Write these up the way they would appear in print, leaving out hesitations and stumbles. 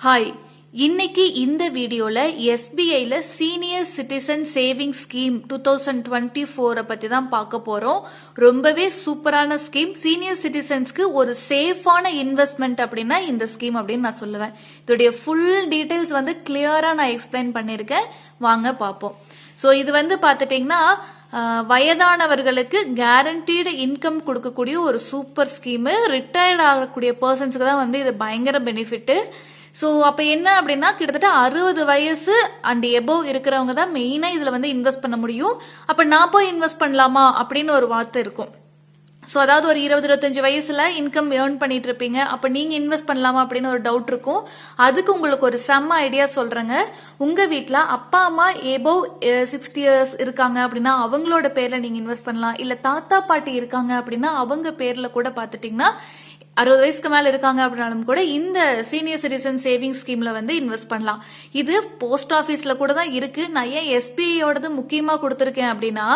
Hi, இன்னைக்கு இந்த வீடியோல எஸ்பிஐல சீனியர் சிட்டிசன் சேவிங் ஸ்கீம் 2024 பத்தி தான் பார்க்க போறோம். ரொம்பவே சூப்பரான ஸ்கீம். சீனியர் சிட்டிசன்ஸ்க்கு ஒரு சேஃபான இன்வெஸ்ட்மெண்ட் அப்படின்னா இந்த ஸ்கீம் அப்படின்னு நான் சொல்லுவேன். இதோடைய ஃபுல் டீடைல்ஸ் வந்து கிளியரா நான் எக்ஸ்பிளைன் பண்ணிருக்கேன். வாங்க பார்ப்போம். ஸோ இது வந்து பார்த்துட்டீங்கன்னா வயதானவர்களுக்கு கேரண்டீடு இன்கம் கொடுக்கக்கூடிய ஒரு சூப்பர் ஸ்கீமு. ரிட்டையர்ட் ஆகக்கூடிய பர்சன்ஸுக்கு தான் வந்து இது பயங்கர பெனிஃபிட். ஸோ அப்போ என்ன அப்படின்னா கிட்டத்தட்ட 60 வயசு அண்ட் எபோவ் இருக்கிறவங்க தான் மெயினாக இதில் வந்து இன்வெஸ்ட் பண்ண முடியும். அப்போ நான் போய் இன்வெஸ்ட் பண்ணலாமா அப்படின்னு ஒரு வார்த்தை இருக்கும். ஸோ அதாவது ஒரு 20-25 வயசுல இன்கம் ஏர்ன் பண்ணிட்டு இருப்பீங்க. அப்போ நீங்க இன்வெஸ்ட் பண்ணலாமா அப்படின்னு ஒரு டவுட் இருக்கும். அதுக்கு உங்களுக்கு ஒரு செம்ம ஐடியா சொல்றேங்க. உங்க வீட்டில் அப்பா அம்மா எபோவ் 60 இயர்ஸ் இருக்காங்க அப்படின்னா அவங்களோட பேர்ல நீங்க இன்வெஸ்ட் பண்ணலாம். இல்ல தாத்தா பாட்டி இருக்காங்க அப்படின்னா அவங்க பேர்ல கூட பாத்துட்டீங்கன்னா 60 வயசுக்கு மேல இருக்காங்க அப்படின்னாலும் கூட இந்த சீனியர் சிட்டிசன் சேவிங் ஸ்கீம்ல வந்து இன்வெஸ்ட் பண்ணலாம். இது போஸ்ட் ஆபீஸ்ல கூட தான் இருக்கு. நான் ஏன் எஸ்பிஐயோடது முக்கியமா கொடுத்திருக்கேன் அப்படின்னா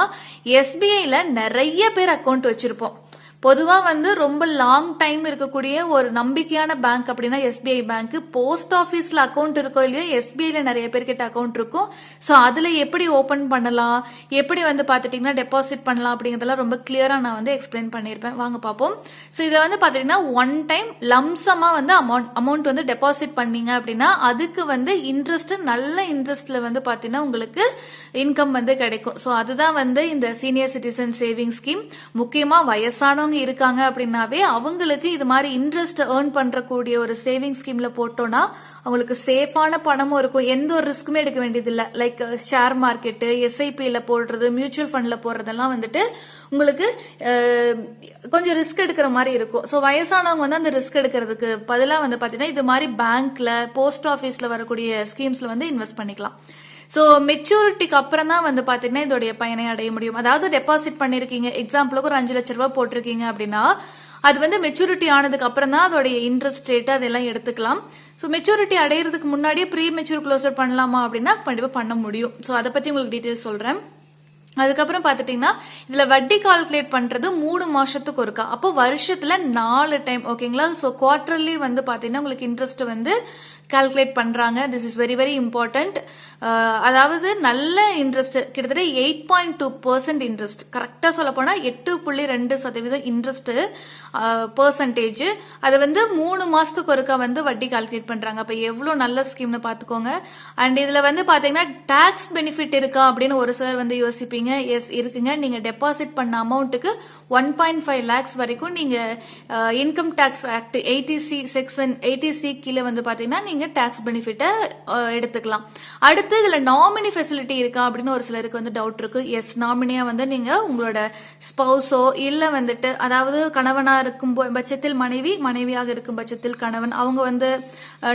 எஸ்பிஐல நிறைய பேர் அக்கௌண்ட் வச்சிருப்போம். பொதுவா வந்து ரொம்ப லாங் டைம் இருக்கக்கூடிய ஒரு நம்பிக்கையான பேங்க் அப்படின்னா எஸ்பிஐ பேங்க். போஸ்ட் ஆபீஸ்ல அக்கௌண்ட் இருக்கோ இல்லையோ எஸ்பிஐல நிறைய பேர்கிட்ட அக்கௌண்ட் இருக்கும். ஸோ அதுல எப்படி ஓபன் பண்ணலாம், எப்படி வந்து பாத்துட்டீங்கன்னா டெபாசிட் பண்ணலாம் அப்படிங்கறதெல்லாம் ரொம்ப கிளியரா நான் வந்து எக்ஸ்பிளைன் பண்ணிருப்பேன். வாங்க பார்ப்போம். ஸோ இதை வந்து பாத்தீங்கன்னா ஒன் டைம் லம்சமா வந்து அமௌண்ட் வந்து டெபாசிட் பண்ணீங்க அப்படின்னா அதுக்கு வந்து இன்ட்ரெஸ்ட் நல்ல இன்ட்ரெஸ்ட்ல வந்து பாத்தீங்கன்னா உங்களுக்கு இன்கம் வந்து கிடைக்கும். ஸோ அதுதான் வந்து இந்த சீனியர் சிட்டிசன் சேவிங் ஸ்கீம். முக்கியமா வயசானவங்க இருக்காங்க அப்படின்னாவே அவங்களுக்கு இது மாதிரி இன்ட்ரெஸ்ட் ஏர்ன் பண்றக்கூடிய ஒரு சேவிங் ஸ்கீம்ல போட்டோம்னா அவங்களுக்கு சேஃபான பணமும் இருக்கும். எந்த ஒரு ரிஸ்க்குமே எடுக்க வேண்டியது இல்ல. லைக் ஷேர் மார்க்கெட், எஸ்ஐபில போடுறது, மியூச்சுவல் ஃபண்ட்ல போடுறதெல்லாம் வந்துட்டு உங்களுக்கு கொஞ்சம் ரிஸ்க் எடுக்கிற மாதிரி இருக்கும். ஸோ வயசானவங்க வந்து அந்த ரிஸ்க் எடுக்கிறதுக்கு பதிலாக வந்து பாத்தீங்கன்னா இது மாதிரி பேங்க்ல, போஸ்ட் ஆபீஸ்ல வரக்கூடிய ஸ்கீம்ஸ்ல வந்து இன்வெஸ்ட் பண்ணிக்கலாம். ஸோ மெச்சூரிட்டிக்கு அப்புறம் தான் வந்து பாத்தீங்கன்னா இதோடைய பயனை அடைய முடியும். அதாவது டெபாசிட் பண்ணிருக்கீங்க, எக்ஸாம்பிளுக்கு ஒரு 5 லட்சம் ரூபாய் போட்டிருக்கீங்க அப்படின்னா அது வந்து மெச்சூரிட்டி ஆனதுக்கு அப்புறம் தான் அதோடைய இன்ட்ரெஸ்ட் ரேட் அதெல்லாம் எடுத்துக்கலாம். ஸோ மெச்சூரிட்டி அடையிறதுக்கு முன்னாடியே ப்ரீ மெச்சூர் க்ளோசர் பண்ணலாமா அப்படின்னா கண்டிப்பா பண்ண முடியும். ஸோ அதை பத்தி உங்களுக்கு டீட்டெயில்ஸ் சொல்றேன். அதுக்கப்புறம் பாத்துட்டீங்கன்னா இதுல வட்டி கால்குலேட் பண்றது 3 மாசத்துக்கு ஒருக்கா. அப்போ வருஷத்துல 4 டைம். ஓகேங்களா? ஸோ குவார்டர்லி வந்து பாத்தீங்கன்னா உங்களுக்கு இன்ட்ரெஸ்ட் வந்து கால்குலேட் பண்றாங்க. This is very very important. அதாவது நல்ல இன்ட்ரெஸ்ட் கிட்டத்தட்ட 8.2% இன்ட்ரெஸ்ட். கரெக்டா சொல்ல போனா 8.2% இன்ட்ரெஸ்ட் பெர்சன்டேஜ். அது வந்து 3 மாசத்துக்கு ஒருக்கா வந்து வட்டி கால்குலேட் பண்றாங்க. அப்ப எவ்வளவு நல்ல ஸ்கீம்னு பாத்துக்கோங்க. அண்ட் இதுல வந்து பாத்தீங்கன்னா டாக்ஸ் பெனிஃபிட் இருக்கா அப்படின்னு ஒரு சிலர் வந்து யோசிப்பீங்க. எஸ் இருக்குங்க. நீங்க டெபாசிட் பண்ண அமௌண்ட்டுக்கு 1.5 lakhs வரைக்கும் நீங்க income tax act 80C section 80C கீழே வந்து பாத்தீங்கன்னா நீங்க டாக்ஸ் பெனிஃபிட்ட எடுத்துக்கலாம். அடுத்து இதுல நாமினி ஃபெசிலிட்டி இருக்கா அப்படின்னு ஒரு சிலருக்கு வந்து டவுட் இருக்கு. எஸ், நாமினியா வந்து நீங்க உங்களோட ஸ்பௌஸோ இல்ல வந்துட்டு அதாவது கணவனா இருக்கும் பட்சத்தில் மனைவி, மனைவியாக இருக்கும் பட்சத்தில் கணவன், அவங்க வந்து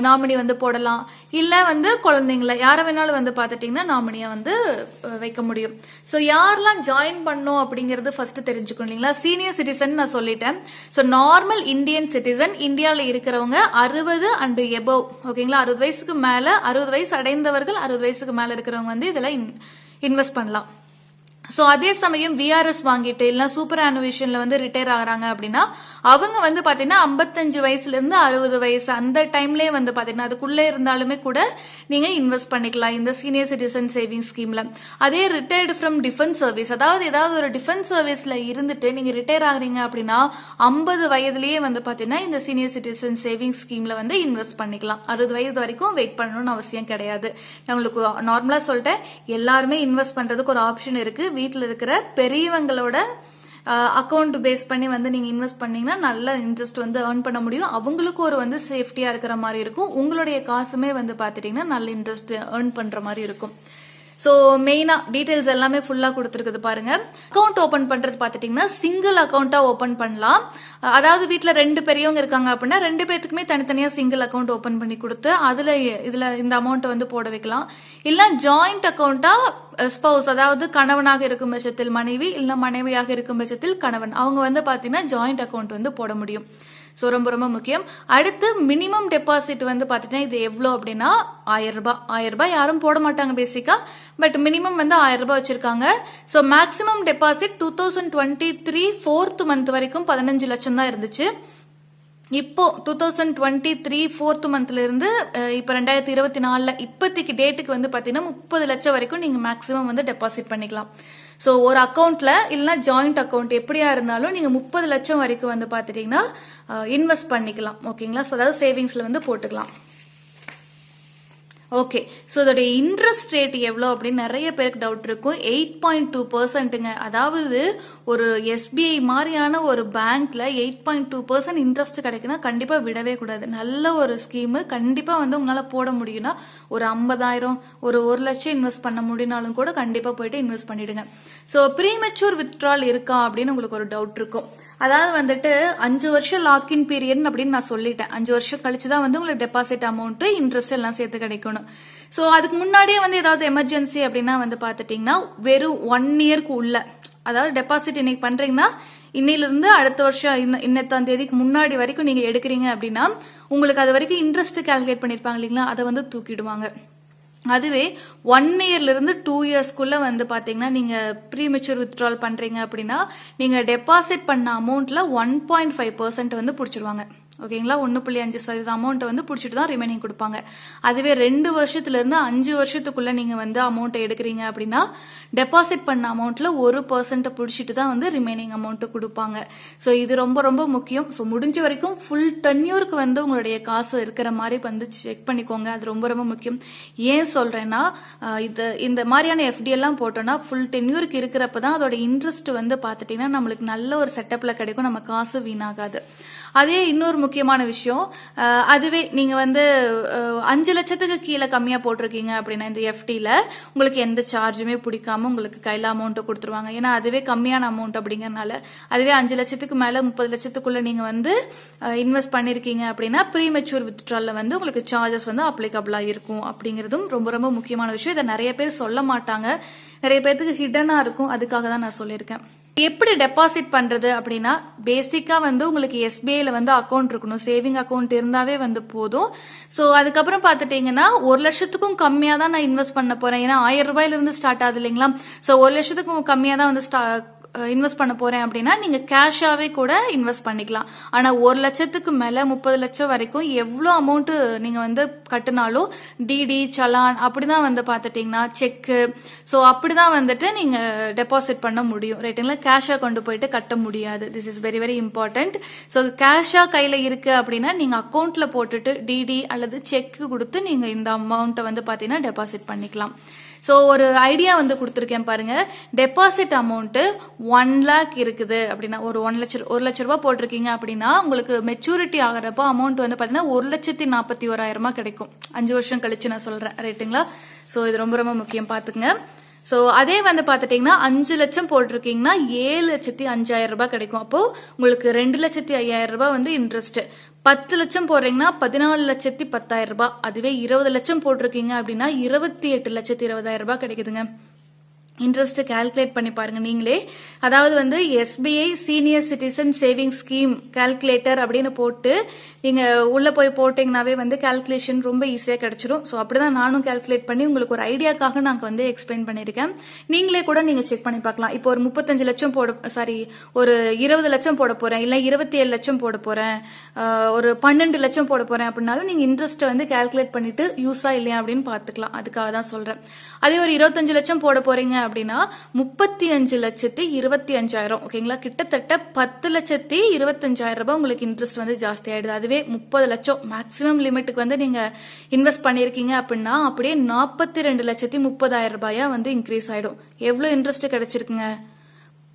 நாமினி வந்து போடலாம். இல்ல வந்து குழந்தைங்கள யார வேணாலும் வந்து பாத்துட்டீங்கன்னா நாமினியா வந்து வைக்க முடியும். சோ யாரெல்லாம் ஜாயின் பண்ணும் அப்படிங்கறது ஃபர்ஸ்ட் தெரிஞ்சுக்கணும் இல்லைங்களா? சீனியர் சிட்டிசன் நான் சொல்லிட்டேன். சோ நார்மல் இந்தியன் சிட்டிசன், இந்தியால இருக்கிறவங்க 60 அண்ட் எபோவ். ஓகேங்களா? 60 வயசுக்கு மேல, 60 வயசு அடைந்தவர்கள், 60 வயசுக்கு மேல இருக்கிறவங்க வந்து இதுல இன்வெஸ்ட் பண்ணலாம். சோ அதே சமயம் விஆர்எஸ் வாங்கிட்டு இல்ல சூப்பர் ஆனுவேஷன்ல வந்து ரிட்டையர் ஆகுறாங்க அப்படின்னா அவங்க வந்து பாத்தீங்கன்னா 55 வயசுல இருந்து 60 வயசு அந்த டைம்லயே வந்து பாத்தீங்கன்னா அதுக்குள்ளே இருந்தாலுமே கூட நீங்க இன்வெஸ்ட் பண்ணிக்கலாம் இந்த சீனியர் சிட்டிசன் சேவிங் ஸ்கீம்ல. அதே ரிட்டையர்டு ஃப்ரம் டிஃபென்ஸ் சர்வீஸ், அதாவது ஏதாவது ஒரு டிஃபென்ஸ் சர்வீஸ்ல இருந்துட்டு நீங்க ரிட்டையர் ஆகுறீங்க அப்படின்னா 50 வயதுலயே வந்து பாத்தீங்கன்னா இந்த சீனியர் சிட்டிசன் சேவிங் ஸ்கீம்ல வந்து இன்வெஸ்ட் பண்ணிக்கலாம். 60 வயது வரைக்கும் வெயிட் பண்ணணும்னு அவசியம் கிடையாது. நான் உங்களுக்கு நார்மலா சொல்லிட்டேன், எல்லாருமே இன்வெஸ்ட் பண்றதுக்கு ஒரு ஆப்ஷன் இருக்கு. வீட்டில் இருக்கிற பெரியவங்களோட அக்கௌண்ட் பேஸ் பண்ணி வந்து நீங்க இன்வெஸ்ட் பண்ணீங்கன்னா நல்ல இன்ட்ரெஸ்ட் வந்து ஏர்ன் பண்ண முடியும். அவங்களுக்கு ஒரு வந்து சேஃப்டியா இருக்கிற மாதிரி இருக்கும். உங்களுடைய காசுமே வந்து பாத்துட்டீங்கன்னா நல்ல இன்ட்ரெஸ்ட் ஏர்ன் பண்ற மாதிரி இருக்கும். சோ மெயினா டீடைல்ஸ் எல்லாமே ஃபுல்லா கொடுத்துருக்குது பாருங்க. அக்கௌண்ட் ஓபன் பண்றது பாத்துட்டீங்கன்னா சிங்கிள் அக்கௌண்டா ஓபன் பண்ணலாம். அதாவது வீட்டுல 2 பெரியவங்க இருக்காங்க அப்படின்னா 2 பேத்துக்குமே தனித்தனியா சிங்கிள் அக்கௌண்ட் ஓபன் பண்ணி கொடுத்து இதுல இந்த அமௌண்ட் வந்து போட வைக்கலாம். இல்ல ஜாயிண்ட் அக்கௌண்டா ஸ்பௌஸ், அதாவது கணவனாக இருக்கும் பட்சத்தில் மனைவி, இல்ல மனைவியாக இருக்கும் பட்சத்தில் கணவன், அவங்க வந்து பாத்தீங்கன்னா ஜாயிண்ட் அக்கௌண்ட் வந்து போட முடியும். ஸோ ரொம்ப ரொம்ப முக்கியம். அடுத்து மினிமம் டெபாசிட் வந்து பாத்தீங்கன்னா இது எவ்வளோ அப்படின்னா 1000 ரூபாய். 1000 ரூபாய் யாரும் போட மாட்டாங்க பேசிக்கா, பட் மினிமம் வந்து 1000 ரூபாய் வச்சிருக்காங்க. So maximum deposit 2023 4th month வரைக்கும் 15 லட்சம் தான் இருந்துச்சு. இப்போ 2023 4th மந்த்ல இருந்து இப்போ 2024 இப்போதைக்கு டேட்டுக்கு வந்து பார்த்தீங்கன்னா 30 லட்சம் வரைக்கும் நீங்கள் மேக்ஸிமம் வந்து டெபாசிட் பண்ணிக்கலாம். ஸோ ஒரு அக்கௌண்ட்ல இல்லைன்னா ஜாயிண்ட் அக்கௌண்ட் எப்படியா இருந்தாலும் நீங்கள் 30 லட்சம் வரைக்கும் வந்து பார்த்துட்டீங்கன்னா இன்வெஸ்ட் பண்ணிக்கலாம். ஓகேங்களா? ஸோ அதாவது சேவிங்ஸ்ல வந்து போட்டுக்கலாம். ஓகே, ஸோ இதோடைய இன்ட்ரெஸ்ட் ரேட் எவ்வளோ அப்படின்னு நிறைய பேருக்கு டவுட் இருக்கும். 8.2%ங்க. அதாவது ஒரு எஸ்பிஐ மாதிரியான ஒரு பேங்க்ல 8.2% இன்ட்ரெஸ்ட் கிடைக்குன்னா கண்டிப்பாக விடவே கூடாது. நல்ல ஒரு ஸ்கீமு. கண்டிப்பாக வந்து உங்களால் போட முடியும்னா ஒரு 50,000 ஒரு 1 லட்சம் இன்வெஸ்ட் பண்ண முடியினாலும் கூட கண்டிப்பாக போயிட்டு இன்வெஸ்ட் பண்ணிடுங்க. ஸோ ப்ரீமெச்சூர் வித்ட்ரால் இருக்கா அப்படின்னு உங்களுக்கு ஒரு டவுட் இருக்கும். அதாவது வந்துட்டு 5 வருஷம் லாக்இன் பீரியட் அப்படின்னு நான் சொல்லிட்டேன். 5 வருஷம் கழிச்சு தான் வந்து உங்களுக்கு டெபாசிட் அமௌண்ட் இன்ட்ரெஸ்ட் எல்லாம் சேர்த்து கிடைக்கணும். ஸோ அதுக்கு முன்னாடியே வந்து ஏதாவது எமர்ஜென்சி அப்படின்னா வந்து பார்த்துட்டீங்கன்னா வெறும் 1 இயர்க்கு உள்ள, அதாவது டெபாசிட் இன்னைக்கு பண்றீங்கன்னா இன்னிலிருந்து அடுத்த வருஷம் இன்னத்தாம் தேதிக்கு முன்னாடி வரைக்கும் நீங்க எடுக்கிறீங்க அப்படின்னா உங்களுக்கு அது வரைக்கும் இன்ட்ரெஸ்ட் கால்குலேட் பண்ணிருப்பாங்க இல்லைங்களா, அதை வந்து தூக்கிடுவாங்க. அதுவே 1 இயர்ல இருந்து 2 இயர்ஸ்க்குள்ள வந்து பாத்தீங்கன்னா நீங்க ப்ரீமெச்சூர் வித்ட்ரால் பண்றீங்க அப்படின்னா நீங்க டெபாசிட் பண்ண அமௌண்ட்ல 1.5% வந்து பிடிச்சிருவாங்க. ஓகேங்களா? 1.5% அமௌண்ட் வந்து பிடிச்சிட்டு தான் ரிமைனிங் கொடுப்பாங்க. அதுவே 2 வருஷத்துல இருந்து 5 வருஷத்துக்குள்ள நீங்க வந்து அமௌண்ட் எடுக்கிறீங்க அப்படின்னா டெபாசிட் பண்ண அமௌண்ட்ல 1% பிடிச்சிட்டு தான் வந்து ரிமைனிங் அமௌண்ட் கொடுப்பாங்க. ஸோ இது ரொம்ப ரொம்ப முக்கியம். ஸோ முடிஞ்ச வரைக்கும் ஃபுல் டென்யூருக்கு வந்து உங்களுடைய காசு இருக்கிற மாதிரி வந்து செக் பண்ணிக்கோங்க. அது ரொம்ப ரொம்ப முக்கியம். ஏன் சொல்றேன்னா இந்த மாதிரியான எஃப்டி எல்லாம் போட்டோம்னா ஃபுல் டென்யூருக்கு இருக்கிறப்ப தான் அதோட இன்ட்ரெஸ்ட் வந்து பார்த்துட்டீங்கன்னா நம்மளுக்கு நல்ல ஒரு செட்டப்ல கிடைக்கும். நம்ம காசு வீணாகாது. அதே இன்னொரு முக்கியமான விஷயம், அதுவே நீங்க வந்து 5 லட்சத்துக்கு கீழே கம்மியா போட்டிருக்கீங்க அப்படின்னா இந்த எஃப்டில உங்களுக்கு எந்த சார்ஜுமே பிடிக்காம உங்களுக்கு கையில அமௌண்ட் கொடுத்துருவாங்க. ஏன்னா அதுவே கம்மியான அமௌண்ட் அப்படிங்கறனால. அதுவே 5 லட்சத்துக்கு மேல 30 லட்சத்துக்குள்ள நீங்க வந்து இன்வெஸ்ட் பண்ணிருக்கீங்க அப்படின்னா ப்ரீமெச்சூர் வித்ட்ரால்ல வந்து உங்களுக்கு சார்ஜஸ் வந்து அப்ளிகபிளா இருக்கும் அப்படிங்கிறதும் ரொம்ப ரொம்ப முக்கியமான விஷயம். இதை நிறைய பேர் சொல்ல மாட்டாங்க, நிறைய பேருக்கு ஹிடனா இருக்கும். அதுக்காக தான் நான் சொல்லியிருக்கேன். எப்படி டெபாசிட் பண்றது அப்படின்னா பேசிக்கா வந்து உங்களுக்கு எஸ்பிஐல வந்து அக்கௌண்ட் இருக்கணும். சேவிங் அக்கௌண்ட் இருந்தாவே வந்து போதும். ஸோ அதுக்கப்புறம் பார்த்துட்டீங்கன்னா 1 லட்சத்துக்கும் கம்மியா தான் நான் இன்வெஸ்ட் பண்ண போறேன். ஏன்னா 1000 ரூபாயில இருந்து ஸ்டார்ட் ஆகுது இல்லைங்களா? ஸோ 1 லட்சத்துக்கும் கம்மியா தான் வந்து இன்வெஸ்ட் பண்ண போறேன் அப்படின்னா நீங்க கேஷாவே கூட இன்வெஸ்ட் பண்ணிக்கலாம். ஆனா 1 லட்சத்துக்கு மேல 30 லட்சம் வரைக்கும் எவ்வளவு அமௌண்ட் நீங்க வந்து கட்டினாலும் டிடி சலான் அப்படிதான் வந்து பாத்துட்டீங்கன்னா செக்கு, ஸோ அப்படிதான் வந்துட்டு நீங்க டெபாசிட் பண்ண முடியும். ரைட்டுங்களா? கேஷா கொண்டு போயிட்டு கட்ட முடியாது. This is very very important. So கேஷா கையில இருக்கு அப்படின்னா நீங்க அக்கௌண்ட்ல போட்டுட்டு டிடி அல்லது செக் கொடுத்து நீங்க இந்த அமௌண்ட்டை வந்து பாத்தீங்கன்னா டெபாசிட் பண்ணிக்கலாம். ஸோ ஒரு ஐடியா வந்து கொடுத்துருக்கேன் பாருங்க. டெபாசிட் அமௌண்ட் 1 லேக் இருக்குது அப்படின்னா ஒரு 1 லட்ச ரூபாய் போட்டிருக்கீங்க அப்படின்னா உங்களுக்கு மெச்சூரிட்டி ஆகிறப்போ அமௌண்ட் வந்து பார்த்தீங்கன்னா 1,41,000 கிடைக்கும். 5 வருஷம் கழிச்சு நான் சொல்றேன். ரைட்டுங்களா? ஸோ இது ரொம்ப ரொம்ப முக்கியம், பார்த்துங்க. ஸோ அதே வந்து பார்த்துட்டீங்கன்னா 5 லட்சம் போட்டிருக்கீங்கன்னா 7,05,000 ரூபாய் கிடைக்கும். அப்போ உங்களுக்கு 2,05,000 ரூபாய் வந்து இன்ட்ரெஸ்ட். 10 லட்சம் போடுறீங்கன்னா 14,10,000 ரூபாய். அதுவே 20 லட்சம் போட்டிருக்கீங்க அப்படின்னா 28,20,000 ரூபாய் கிடைக்குதுங்க. இன்ட்ரெஸ்ட் கால்குலேட் பண்ணி பாருங்க நீங்களே. அதாவது வந்து SBI senior citizen saving scheme calculator அப்படின்னு போட்டு நீங்க உள்ள போய் போட்டீங்கன்னாவே வந்து கால்குலேஷன் ரொம்ப ஈஸியா கிடைச்சிடும். ஸோ அப்படிதான் நானும் கால்குலேட் பண்ணி உங்களுக்கு ஒரு ஐடியாக்காக நாங்க வந்து எக்ஸ்பிளைன் பண்ணிருக்கேன். நீங்களே கூட நீங்க செக் பண்ணி பார்க்கலாம். இப்போ ஒரு 35 லட்சம் ஒரு 20 லட்சம் போட போறேன், இல்ல 27 லட்சம் போட போறேன், ஒரு 12 லட்சம் போட போறேன் அப்படின்னாலும் நீங்க இன்ட்ரெஸ்ட் வந்து கால்குலேட் பண்ணிட்டு யூஸா இல்லையா அப்படின்னு பாத்துக்கலாம். அதுக்காக தான் சொல்றேன். அதே ஒரு 25 லட்சம் போட போறீங்க அப்படின்னா 35,25,000. ஓகேங்களா? கிட்டத்தட்ட 10,25,000 ரூபாய் உங்களுக்கு இன்ட்ரெஸ்ட் வந்து ஜாஸ்தி ஆயிடுது. அதுவே 30 லட்சம் மேக்ஸிமம் லிமிட்டுக்கு வந்து நீங்க இன்வெஸ்ட் பண்ணிருக்கீங்க அப்படின்னா அப்படியே 42,30,000 ரூபாயா வந்து இன்க்ரீஸ் ஆயிடும். எவ்வளவு இன்ட்ரெஸ்ட் கிடைச்சிருக்குங்க?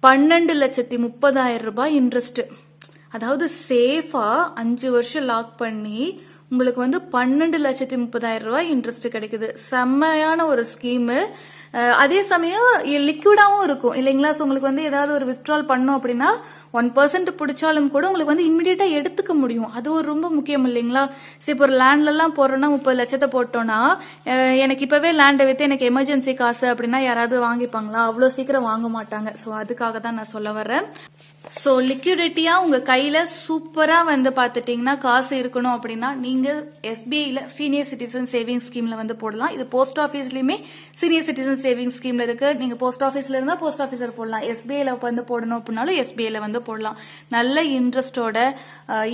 12,30,000 ரூபாய் இன்ட்ரெஸ்ட். அதாவது சேஃபா 5 வருஷம் லாக் பண்ணி உங்களுக்கு வந்து 12,30,000 ரூபாய் இன்ட்ரெஸ்ட் கிடைக்குது. செம்மையான ஒரு ஸ்கீமு. அதே சமயம் லிக்விடாவும் இருக்கும் இல்லைங்களா? ஸோ உங்களுக்கு வந்து ஏதாவது ஒரு வித்ட்ரால் பண்ணோம் அப்படின்னா 1% பிடிச்சாலும் கூட உங்களுக்கு வந்து இம்மிடியா எடுத்துக்க முடியும். அது ஒரு ரொம்ப முக்கியம் இல்லைங்களா? சரி, இப்போ ஒரு லேண்ட்ல எல்லாம் போறோம்னா 30 லட்சத்தை போட்டோம்னா எனக்கு இப்பவே லேண்டை வித்து எனக்கு எமர்ஜென்சி காசு அப்படின்னா யாராவது வாங்கிப்பாங்களா? அவ்வளவு சீக்கிரம் வாங்க மாட்டாங்க. ஸோ அதுக்காக தான் நான் சொல்ல வரேன். ஸோ லிக்விடிட்டியா உங்க கையில சூப்பரா வந்து பாத்துட்டீங்கன்னா காசு இருக்கணும் அப்படின்னா நீங்க எஸ்பிஐல சீனியர் சிட்டிசன் சேவிங் ஸ்கீம்ல வந்து போடலாம். இது போஸ்ட் ஆஃபீஸ்லயுமே சீனியர் சிட்டிசன் சேவிங் ஸ்கீம்ல இருக்கு. நீங்க போஸ்ட் ஆஃபீஸ்ல இருந்தா போஸ்ட் ஆஃபீஸர் போடலாம். எஸ்பிஐல வந்து போடணும் அப்படின்னாலும் எஸ்பிஐல வந்து போடலாம். நல்ல இன்ட்ரெஸ்டோட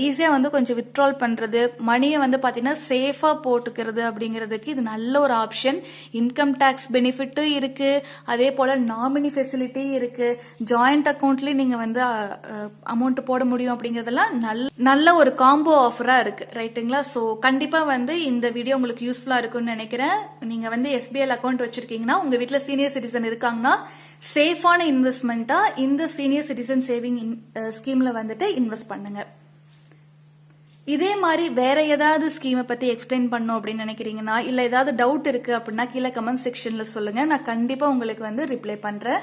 ஈஸியா வந்து கொஞ்சம் வித்ட்ரால் பண்றது, மணியை வந்து பாத்தீங்கன்னா சேஃபா போட்டுக்கிறது அப்படிங்கிறதுக்கு இது நல்ல ஒரு ஆப்ஷன். இன்கம் டேக்ஸ் பெனிஃபிட்டும் இருக்கு, அதே போல நாமினி ஃபெசிலிட்டி இருக்கு, ஜாயிண்ட் அக்கௌண்ட்லயும் நீங்க வந்து அமௌண்ட் போட முடியும் அப்படிங்கறதெல்லாம் நல்ல ஒரு காம்போ ஆஃபரா இருக்கு ரைட்டுங்களா. ஸோ கண்டிப்பா வந்து இந்த வீடியோ உங்களுக்கு யூஸ்ஃபுல்லா இருக்கும்னு நினைக்கிறேன். நீங்க வந்து எஸ்பிஐ அக்கௌண்ட் வச்சிருக்கீங்கன்னா, உங்க வீட்டுல சீனியர் சிட்டிசன் இருக்காங்கன்னா சேஃபான இன்வெஸ்ட்மெண்ட்டா இந்த சீனியர் சிட்டிசன் சேவிங் ஸ்கீம்ல வந்துட்டு இன்வெஸ்ட் பண்ணுங்க. இதே மாதிரி வேற ஏதாவது ஸ்கீமை பத்தி எக்ஸ்பிளைன் பண்ணும் அப்படின்னு நினைக்கிறீங்கன்னா, இல்ல ஏதாவது டவுட் இருக்கு அப்படின்னா கீழே கமெண்ட் செக்ஷன்ல சொல்லுங்க. நான் கண்டிப்பா உங்களுக்கு வந்து ரிப்ளை பண்றேன்.